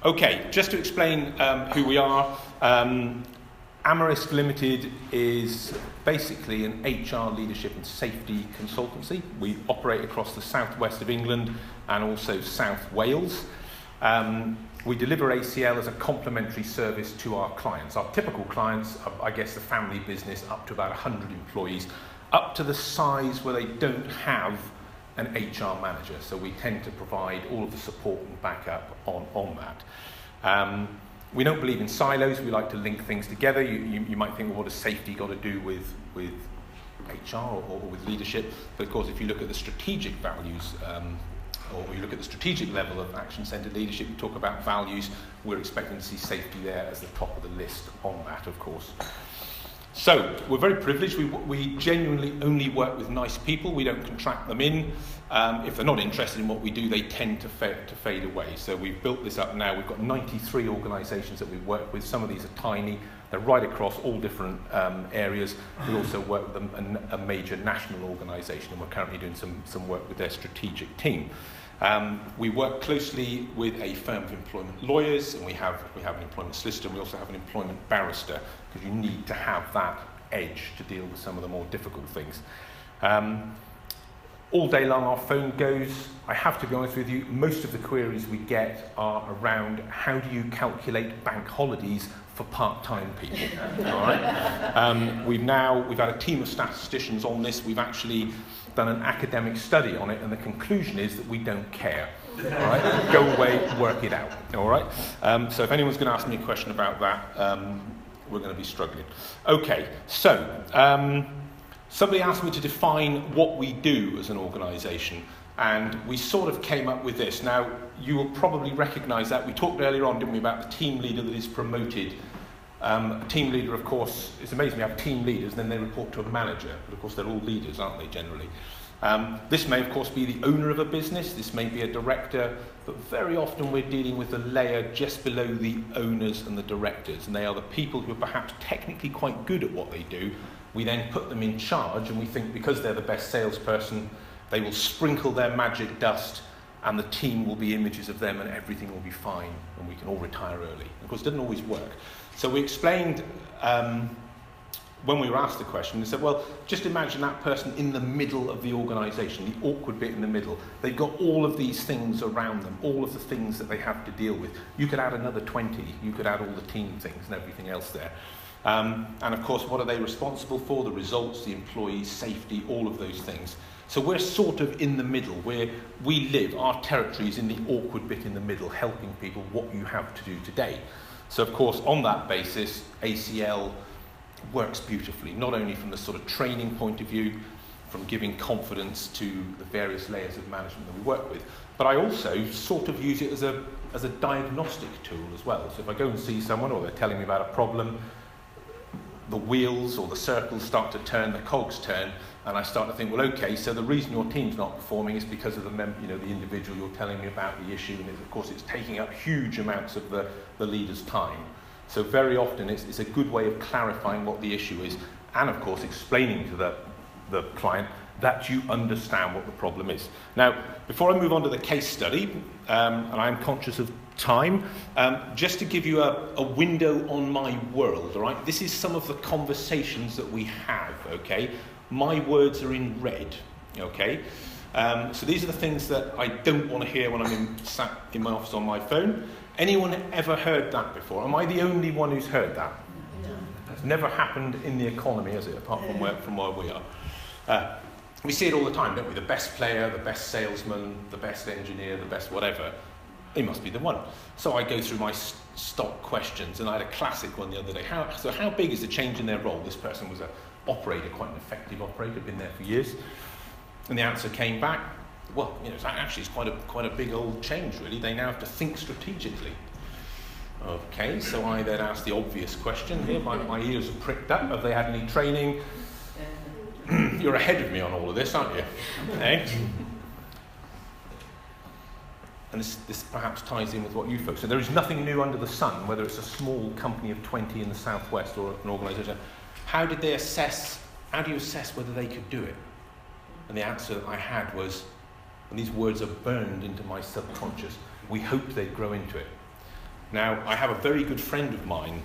Okay, just to explain who we are, Amarisk Limited is basically an HR leadership and safety consultancy. We operate across the southwest of England and also South Wales. We deliver ACL as a complementary service to our clients. Our typical clients are, I guess, the family business up to about 100 employees, up to the size where they don't have an HR manager. So we tend to provide all of the support and backup on that. We don't believe in silos. We like to link things together. You might think, well, what has safety got to do with HR or with leadership? But of course, if you look at the strategic values, or you look at the strategic level of action-centered leadership, you talk about values, we're expecting to see safety there as the top of the list on that, of course. So, we're very privileged. We genuinely only work with nice people. We don't contract them in. If they're not interested in what we do, they tend to fade away. So we've built this up now. We've got 93 organisations that we work with. Some of these are tiny. They're right across all different areas. We also work with a major national organisation, and we're currently doing some work with their strategic team. We work closely with a firm of employment lawyers, and we have an employment solicitor, and we also have an employment barrister, because you need to have that edge to deal with some of the more difficult things. All day long our phone goes. I have to be honest with you, most of the queries we get are around how do you calculate bank holidays for part-time people. All right? We've had a team of statisticians on this. We've actually done an academic study on it, and the conclusion is that we don't care. All right? Go away, work it out. All right? So if anyone's going to ask me a question about that, we're going to be struggling. Okay, so somebody asked me to define what we do as an organisation, and we sort of came up with this. Now, you will probably recognise that. We talked earlier on, didn't we, about the team leader that is promoted. A team leader, of course, it's amazing we have team leaders, and then they report to a manager, but of course they're all leaders, aren't they, generally? This may, of course, be the owner of a business. This may be a director, but very often we're dealing with the layer just below the owners and the directors, and they are the people who are perhaps technically quite good at what they do. We then put them in charge, and we think because they're the best salesperson, they will sprinkle their magic dust, and the team will be images of them, and everything will be fine, and we can all retire early. Of course, it doesn't always work. So we explained, when we were asked the question, we said, well, just imagine that person in the middle of the organisation, the awkward bit in the middle. They've got all of these things around them, all of the things that they have to deal with. You could add another 20. You could add all the team things and everything else there. And of course, what are they responsible for? The results, the employees, safety, all of those things. So we're sort of in the middle, where we live, our territory is in the awkward bit in the middle, helping people what you have to do today. So of course, on that basis, ACL works beautifully, not only from the sort of training point of view, from giving confidence to the various layers of management that we work with, but I also sort of use it as a diagnostic tool as well. So if I go and see someone, or they're telling me about a problem, the wheels or the circles start to turn, the cogs turn, and I start to think, well, okay, so the reason your team's not performing is because of the individual you're telling me about the issue, and of course it's taking up huge amounts of the leader's time. So very often it's a good way of clarifying what the issue is, and of course explaining to the client that you understand what the problem is. Now, before I move on to the case study, and I'm conscious of time, just to give you a window on my world, all right? This is some of the conversations that we have, okay? My words are in red, okay? So these are the things that I don't want to hear when I'm sat in my office on my phone. Anyone ever heard that before? Am I the only one who's heard that? No. It's never happened in the economy, has it, apart from where we are? We see it all the time, don't we? The best player, the best salesman, the best engineer, the best whatever. He must be the one. So I go through my stock questions, and I had a classic one the other day. How big is the change in their role? This person was an operator, quite an effective operator, been there for years. And the answer came back, well, it's quite a big old change, really. They now have to think strategically. Okay, so I then asked the obvious question here. My ears are pricked up. Have they had any training? You're ahead of me on all of this, aren't you? Okay. And this perhaps ties in with what you folks said. There is nothing new under the sun, whether it's a small company of 20 in the southwest or an organisation. How do you assess whether they could do it? And the answer that I had was, and these words are burned into my subconscious, we hoped they'd grow into it. Now, I have a very good friend of mine,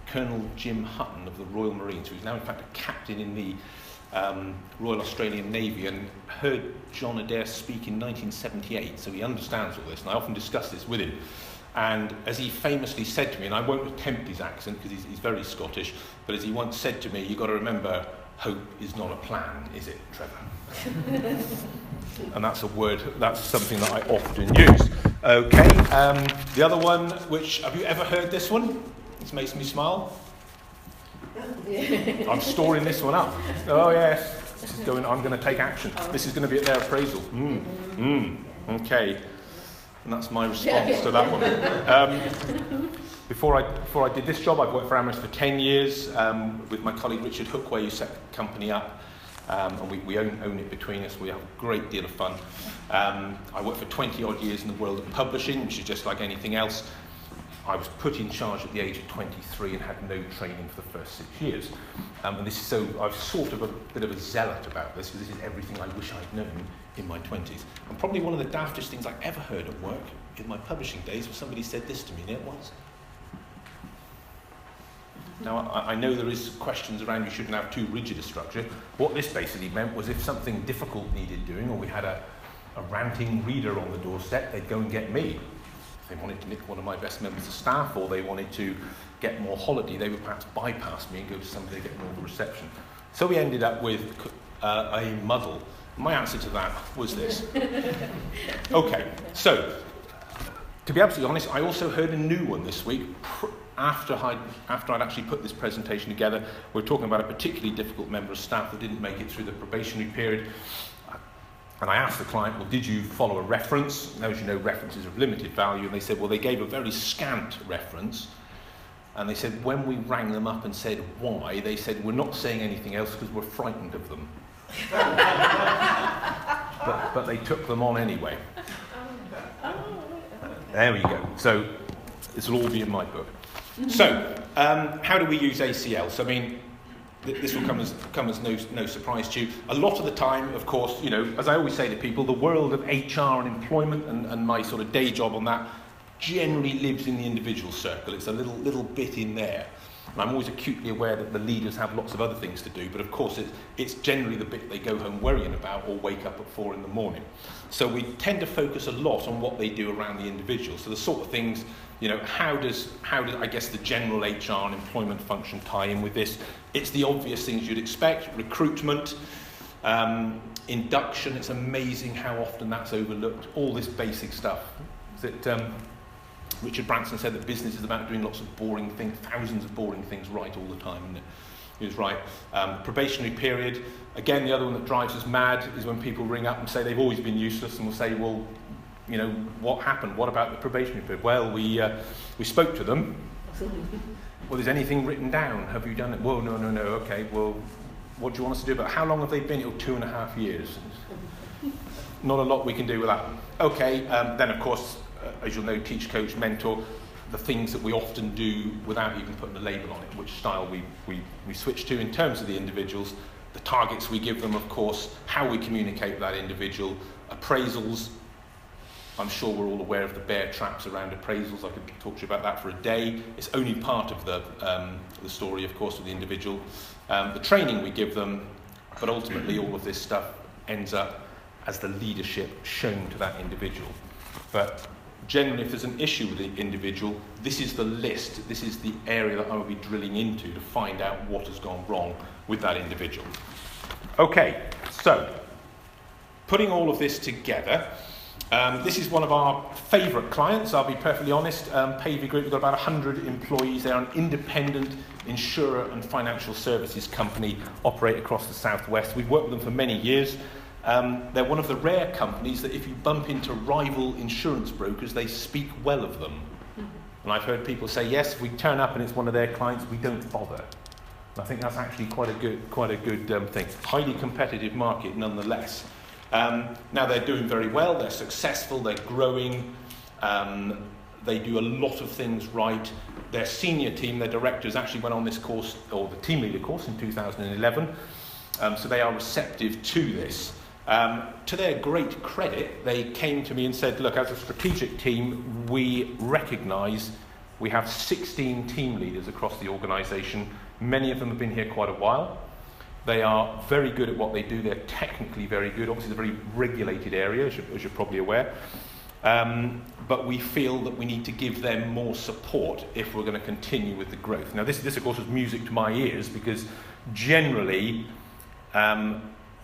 Colonel Jim Hutton of the Royal Marines, who's now in fact a captain in the Royal Australian Navy, and heard John Adair speak in 1978, so he understands all this, and I often discuss this with him. And as he famously said to me, and I won't attempt his accent because he's very Scottish, but as he once said to me, you've got to remember, hope is not a plan, is it, Trevor? And that's a word, that's something that I often use. Okay, the other one, which, have you ever heard this one? This makes me smile. I'm storing this one up. Oh yes, this is going. I'm going to take action. This is going to be at their appraisal. Okay, and that's my response to that one. Before I did this job, I've worked for Amarisk for 10 years with my colleague Richard Hookway, who set the company up, and we own it between us. We have a great deal of fun. I worked for 20 odd years in the world of publishing, which is just like anything else. I was put in charge at the age of 23 and had no training for the first 6 years. And this is so, I was sort of a bit of a zealot about this, because this is everything I wish I'd known in my 20s. And probably one of the daftest things I ever heard at work in my publishing days was somebody said this to me, and it was. Now, I know there is questions around you shouldn't have too rigid a structure. What this basically meant was if something difficult needed doing, or we had a ranting reader on the doorstep, they'd go and get me. They wanted to nick one of my best members of staff, or they wanted to get more holiday, they would perhaps bypass me and go to somebody to get more of a reception. So we ended up with a muddle. My answer to that was this. Okay, so to be absolutely honest, I also heard a new one this week. After I'd actually put this presentation together, we're talking about a particularly difficult member of staff that didn't make it through the probationary period. And I asked the client, well, did you follow a reference? Now, as you know, references are of limited value. And they said, well, they gave a very scant reference. And they said, when we rang them up and said why, they said, we're not saying anything else because we're frightened of them. but they took them on anyway. There we go. So this will all be in my book. So how do we use ACL? So, I mean, this will come as no surprise to you. A lot of the time, of course, you know, as I always say to people, the world of HR and employment and my sort of day job on that generally lives in the individual circle. It's a little bit in there. And I'm always acutely aware that the leaders have lots of other things to do, but of course it's generally the bit they go home worrying about or wake up at 4 a.m. So we tend to focus a lot on what they do around the individual. So the sort of things, you know, how does I guess the general HR and employment function tie in with this? It's the obvious things you'd expect: recruitment, induction. It's amazing how often that's overlooked. All this basic stuff. Richard Branson said that business is about doing lots of boring things, thousands of boring things right all the time. And he was right. Probationary period. Again, the other one that drives us mad is when people ring up and say they've always been useless, and we'll say, well, you know, what happened? What about the probationary period? Well, we spoke to them. Well, is anything written down? Have you done it? Well, no. Okay, well, what do you want us to do about it? How long have they been? 2.5 years. Not a lot we can do with that. Okay, then of course, as you'll know, teach, coach, mentor, the things that we often do without even putting a label on it, which style we switch to in terms of the individuals, the targets we give them, of course, how we communicate with that individual, appraisals. I'm sure we're all aware of the bear traps around appraisals. I could talk to you about that for a day. It's only part of the story, of course, of the individual. The training we give them, but ultimately all of this stuff ends up as the leadership shown to that individual. But generally, if there's an issue with the individual, this is the list, this is the area that I will be drilling into to find out what has gone wrong with that individual. Okay, so putting all of this together, this is one of our favourite clients, I'll be perfectly honest. Pavey Group, we've got about 100 employees. They're an independent insurer and financial services company, operate across the southwest. We've worked with them for many years. They're one of the rare companies that if you bump into rival insurance brokers, they speak well of them. And I've heard people say, yes, if we turn up and it's one of their clients, we don't bother. And I think that's actually quite a good thing. Highly competitive market nonetheless. Now they're doing very well, they're successful, they're growing, they do a lot of things right. Their senior team, their directors actually went on this course, or the team leader course, in 2011. So they are receptive to this. To their great credit, they came to me and said, look, as a strategic team, we recognise we have 16 team leaders across the organisation. Many of them have been here quite a while. They are very good at what they do. They're technically very good. Obviously, it's a very regulated area, as you're probably aware. But we feel that we need to give them more support if we're going to continue with the growth. Now, this of course, was music to my ears, because generally,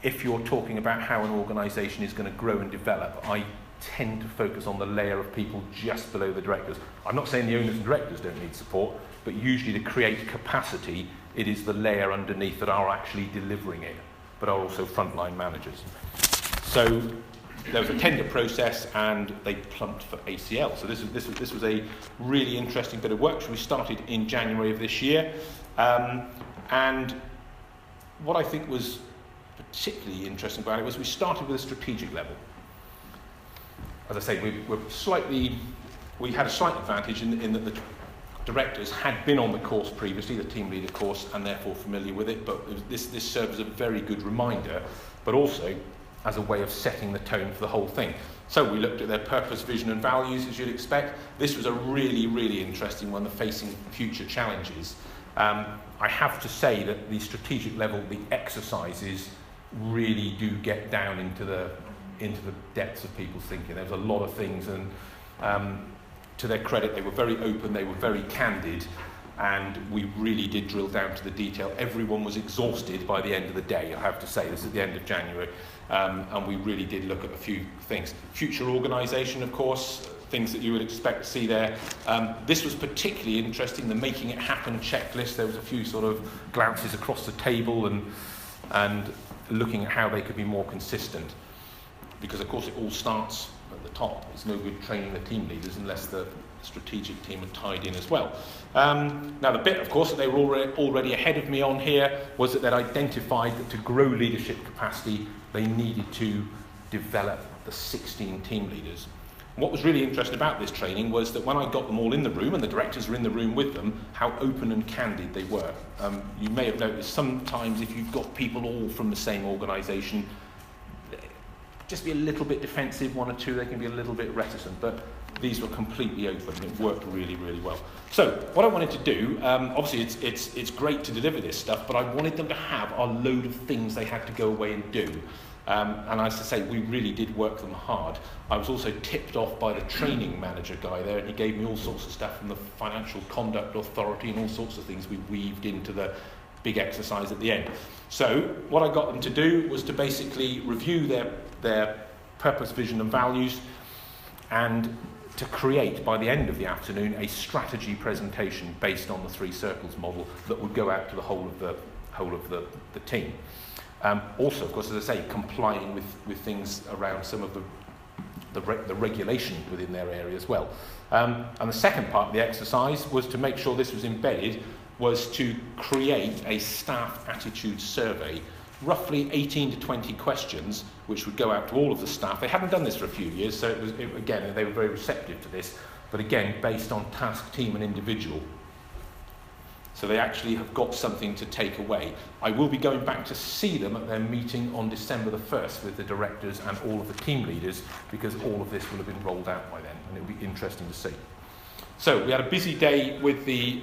if you're talking about how an organisation is going to grow and develop, I tend to focus on the layer of people just below the directors. I'm not saying the owners and directors don't need support, but usually to create capacity, it is the layer underneath that are actually delivering it, but are also frontline managers. So there was a tender process, and they plumped for ACL. So this was a really interesting bit of work. So we started in January of this year, and what I think was particularly interesting about it was we started with a strategic level. As I say, we had a slight advantage in that the directors had been on the course previously, the team leader course, and therefore familiar with it, but this served as a very good reminder, but also as a way of setting the tone for the whole thing. So we looked at their purpose, vision and values, as you'd expect. This was a really, really interesting one, the facing future challenges. I have to say that the strategic level, the exercises really do get down into the depths of people's thinking. There was a lot of things, and to their credit, they were very open, they were very candid, and we really did drill down to the detail. Everyone was exhausted by the end of the day, I have to say. This is at the end of January, and we really did look at a few things. Future organisation, of course, things that you would expect to see there. This was particularly interesting, the Making It Happen checklist. There was a few sort of glances across the table and looking at how they could be more consistent. Because, of course, it all starts at the top. It's no good training the team leaders unless the strategic team are tied in as well. Now, the bit, of course, that they were already ahead of me on here was that they'd identified that to grow leadership capacity, they needed to develop the 16 team leaders. What was really interesting about this training was that when I got them all in the room, and the directors were in the room with them, how open and candid they were. You may have noticed sometimes if you've got people all from the same organisation, just be a little bit defensive, one or two, they can be a little bit reticent, but these were completely open, and it worked really, really well. So what I wanted to do, obviously it's great to deliver this stuff, but I wanted them to have a load of things they had to go away and do. And as I say, we really did work them hard. I was also tipped off by the training manager guy there, and he gave me all sorts of stuff from the Financial Conduct Authority and all sorts of things we weaved into the big exercise at the end. So what I got them to do was to basically review their purpose, vision and values, and to create, by the end of the afternoon, a strategy presentation based on the 3 circles model that would go out to the whole of the team. Also, of course, as I say, complying with things around some of the regulation within their area as well. And the second part of the exercise was to make sure this was embedded, was to create a staff attitude survey, roughly 18 to 20 questions, which would go out to all of the staff. They hadn't done this for a few years, so again, they were very receptive to this, but again, based on task, team and individual. So they actually have got something to take away. I will be going back to see them at their meeting on December the 1st with the directors and all of the team leaders, because all of this will have been rolled out by then, and it'll be interesting to see. So we had a busy day with the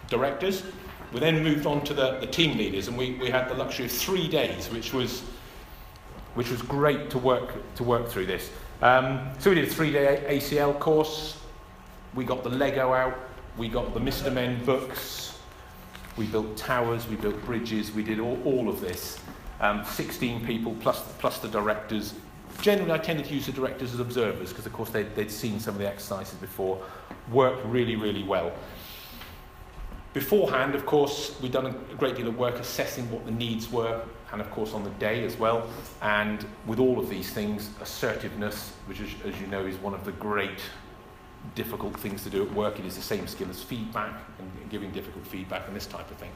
directors. We then moved on to the team leaders, and we had the luxury of 3 days, which was great to work through this. So we did a 3-day ACL course. We got the Lego out. We got the Mr. Men books. We built towers. We built bridges. We did all of this. 16 people plus the directors. Generally, I tended to use the directors as observers because, of course, they'd seen some of the exercises before. Worked really, really well. Beforehand, of course, we'd done a great deal of work assessing what the needs were, and of course on the day as well. And with all of these things, assertiveness, which as you know is one of the great difficult things to do at work. It is the same skill as feedback and giving difficult feedback and this type of thing.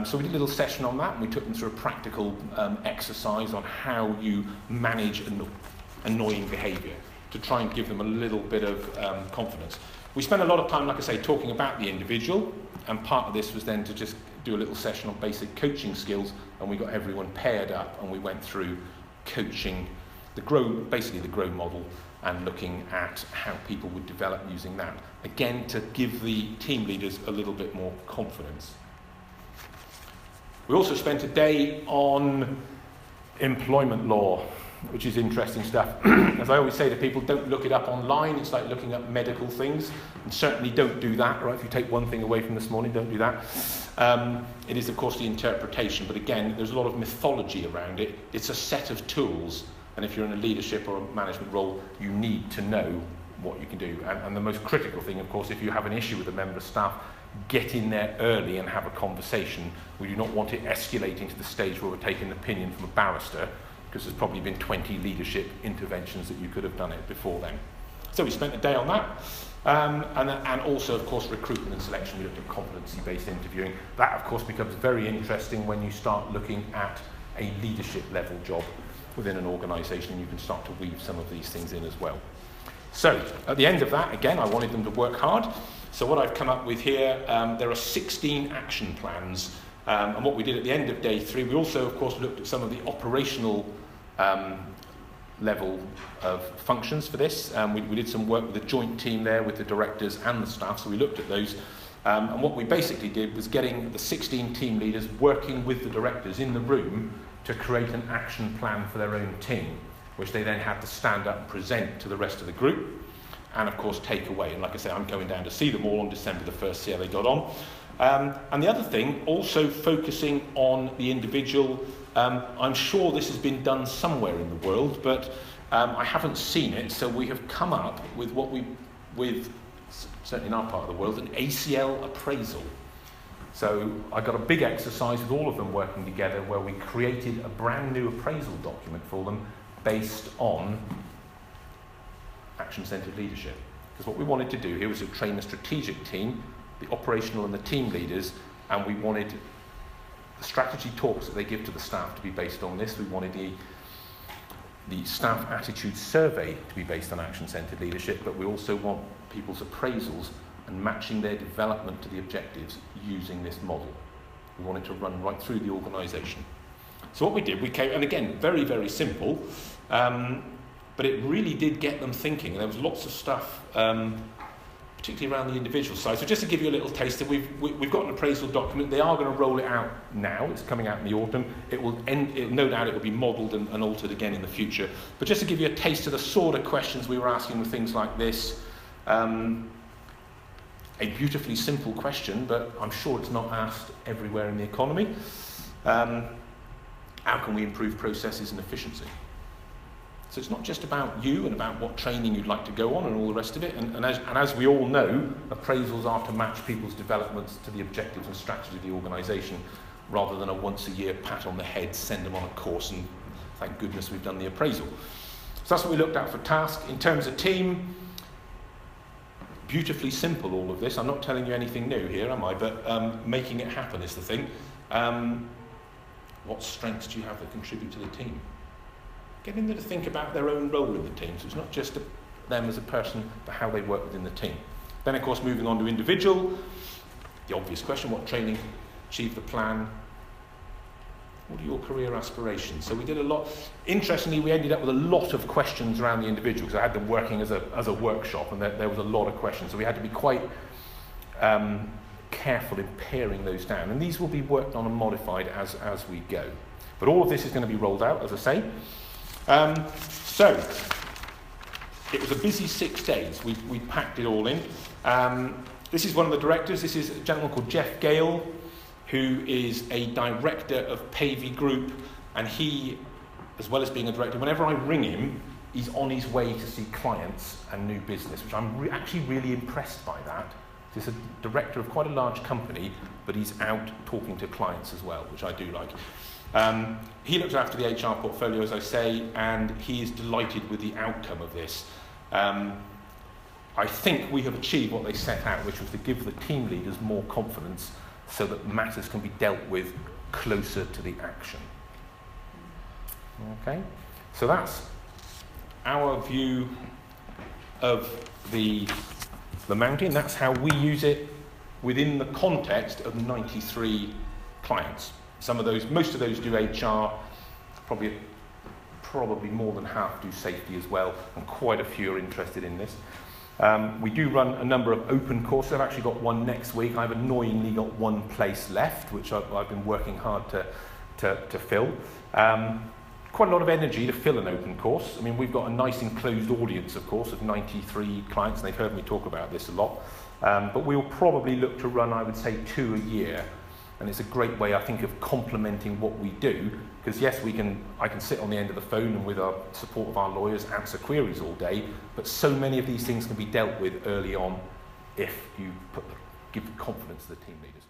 So we did a little session on that, and we took them through a practical exercise on how you manage annoying behaviour to try and give them a little bit of confidence. We spent a lot of time, like I say, talking about the individual, and part of this was then to just do a little session on basic coaching skills, and we got everyone paired up and we went through coaching, basically the GROW model, and looking at how people would develop using that. Again, to give the team leaders a little bit more confidence. We also spent a day on employment law, which is interesting stuff. As I always say to people, don't look it up online. It's like looking up medical things. And certainly don't do that, right? If you take one thing away from this morning, don't do that. It is, of course, the interpretation. But again, there's a lot of mythology around it. It's a set of tools. And if you're in a leadership or a management role, you need to know what you can do. And the most critical thing, of course, if you have an issue with a member of staff, get in there early and have a conversation. We do not want it escalating to the stage where we're taking an opinion from a barrister, because there's probably been 20 leadership interventions that you could have done it before then. So we spent a day on that. And also, of course, recruitment and selection. We looked at competency-based interviewing. That, of course, becomes very interesting when you start looking at a leadership level job within an organisation, and you can start to weave some of these things in as well. So, at the end of that, again, I wanted them to work hard. So what I've come up with here, there are 16 action plans. And what we did at the end of day 3, we also, of course, looked at some of the operational level of functions for this. We did some work with the joint team there with the directors and the staff, so we looked at those. And what we basically did was getting the 16 team leaders working with the directors in the room to create an action plan for their own team, which they then had to stand up and present to the rest of the group, and of course take away. And like I say, I'm going down to see them all on December the 1st, see how they got on. And the other thing, also focusing on the individual. I'm sure this has been done somewhere in the world, but I haven't seen it, so we have come up with certainly in our part of the world, an ACL appraisal. So I got a big exercise with all of them working together where we created a brand new appraisal document for them based on action-centred leadership. Because what we wanted to do here was to train the strategic team, the operational and the team leaders, and we wanted the strategy talks that they give to the staff to be based on this. We wanted the staff attitude survey to be based on action-centred leadership, but we also want people's appraisals and matching their development to the objectives using this model. We wanted to run right through the organisation. So what we did, we came, and again, very, very simple, but it really did get them thinking. And there was lots of stuff, particularly around the individual side. So just to give you a little taste, we've got an appraisal document. They are going to roll it out now. It's coming out in the autumn. No doubt it will be modelled and altered again in the future. But just to give you a taste of the sort of questions we were asking with things like this, a beautifully simple question, but I'm sure it's not asked everywhere in the economy. How can we improve processes and efficiency? So it's not just about you and about what training you'd like to go on and all the rest of it. And as we all know, appraisals are to match people's developments to the objectives and strategy of the organisation, rather than a once-a-year pat on the head, send them on a course, and thank goodness we've done the appraisal. So that's what we looked at for task. In terms of team, beautifully simple, all of this. I'm not telling you anything new here, am I? But making it happen is the thing. What strengths do you have that contribute to the team? Getting them to think about their own role in the team. So it's not just them as a person, but how they work within the team. Then, of course, moving on to individual. The obvious question, what training, achieve the plan? What are your career aspirations? So we did a lot. Interestingly, we ended up with a lot of questions around the individual, because I had them working as a workshop, and there was a lot of questions. So we had to be quite careful in paring those down. And these will be worked on and modified as we go. But all of this is going to be rolled out, as I say. So it was a busy 6 days. We packed it all in. This is one of the directors. This is a gentleman called Jeff Gale, who is a director of Pavey Group, and he, as well as being a director, whenever I ring him, he's on his way to see clients and new business, which I'm actually really impressed by that. He's a director of quite a large company, but he's out talking to clients as well, which I do like. He looks after the HR portfolio, as I say, and he is delighted with the outcome of this. I think we have achieved what they set out, which was to give the team leaders more confidence so that matters can be dealt with closer to the action. Okay, so that's our view of the mountain. That's how we use it within the context of 93 clients. Most of those do HR, probably probably more than half do safety as well, and quite a few are interested in this. We do run a number of open courses. I've actually got one next week. I've annoyingly got one place left, which I've been working hard to fill. Quite a lot of energy to fill an open course. I mean, we've got a nice enclosed audience, of course, of 93 clients, and they've heard me talk about this a lot. But we'll probably look to run, I would say, 2 a year. And it's a great way, I think, of complementing what we do. Because yes, I can sit on the end of the phone and with our support of our lawyers answer queries all day, but so many of these things can be dealt with early on if you give confidence to the team leaders.